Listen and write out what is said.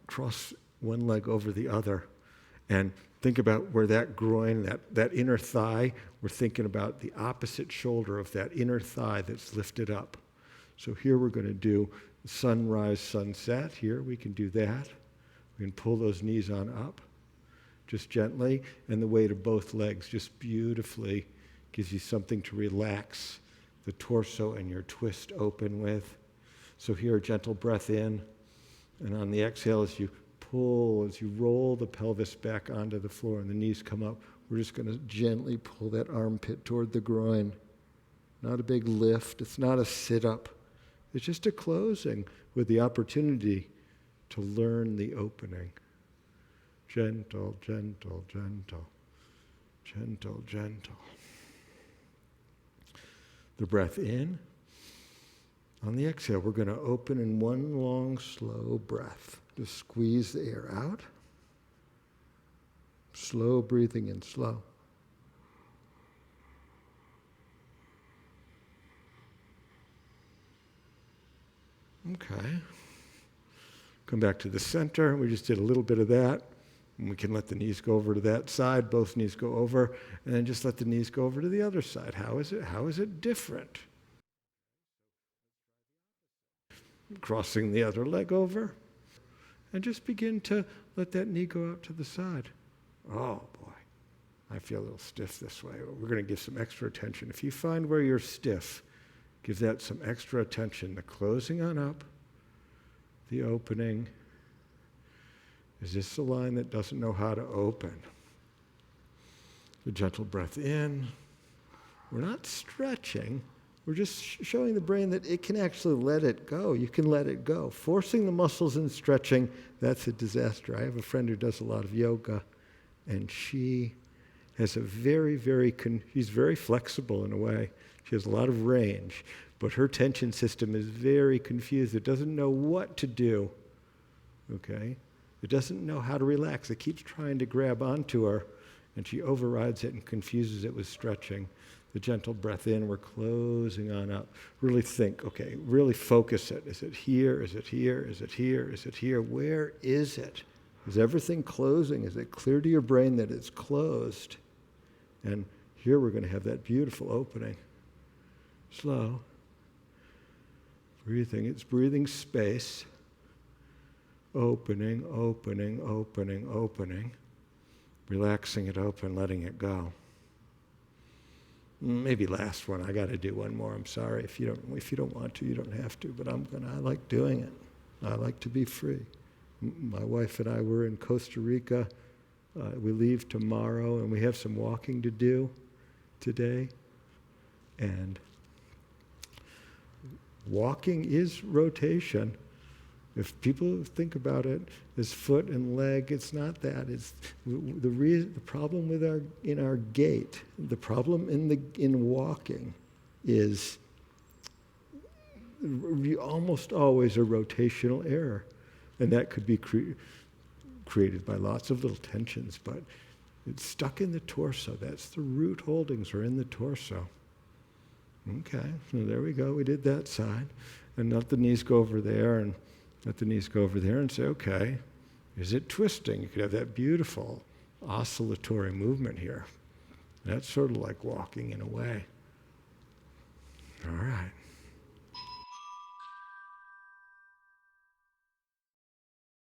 cross one leg over the other. And think about where that groin, that inner thigh, we're thinking about the opposite shoulder of that inner thigh that's lifted up. So here we're going to do sunrise, sunset. Here we can do that. We can pull those knees on up just gently, and the weight of both legs just beautifully gives you something to relax the torso and your twist open with. So here, a gentle breath in, and on the exhale, as you pull, as you roll the pelvis back onto the floor and the knees come up, we're just going to gently pull that armpit toward the groin. Not a big lift. It's not a sit-up. It's just a closing with the opportunity to learn the opening. Gentle, gentle, gentle, gentle, gentle. The breath in. On the exhale, we're going to open in one long, slow breath. Just squeeze the air out. Slow breathing in, slow. Okay. Come back to the center. We just did a little bit of that. And we can let the knees go over to that side. Both knees go over. And then just let the knees go over to the other side. How is it? How is it different? Crossing the other leg over. And just begin to let that knee go out to the side. Oh, boy. I feel a little stiff this way. We're going to give some extra attention. If you find where you're stiff, give that some extra attention. The closing on up. The opening. Is this the line that doesn't know how to open? The gentle breath in. We're not stretching. We're just showing the brain that it can actually let it go. You can let it go. Forcing the muscles and stretching, that's a disaster. I have a friend who does a lot of yoga, and she has a she's very flexible in a way. She has a lot of range, but her tension system is very confused. It doesn't know what to do, okay? It doesn't know how to relax. It keeps trying to grab onto her, and she overrides it and confuses it with stretching. The gentle breath in, we're closing on up. Really think, okay, really focus it. Is it here? Is it here? Is it here? Is it here? Where is it? Is everything closing? Is it clear to your brain that it's closed? And here we're going to have that beautiful opening. Slow. Breathing. It's breathing space. Opening, opening, opening, opening. Relaxing it open, letting it go. Maybe last one. I got to do one more. I'm sorry. If you don't want to, you don't have to. But I like doing it. I like to be free. My wife and I were in Costa Rica. We leave tomorrow, and we have some walking to do today. And walking is rotation. If people think about it as foot and leg, it's not that. It's the problem with our gait. The problem in walking is almost always a rotational error, and that could be created by lots of little tensions. But it's stuck in the torso. That's the root holdings are in the torso. Okay, so there we go. We did that side, and let the knees go over there, and let the knees go over there and say, okay, is it twisting? You could have that beautiful oscillatory movement here. That's sort of like walking in a way. All right.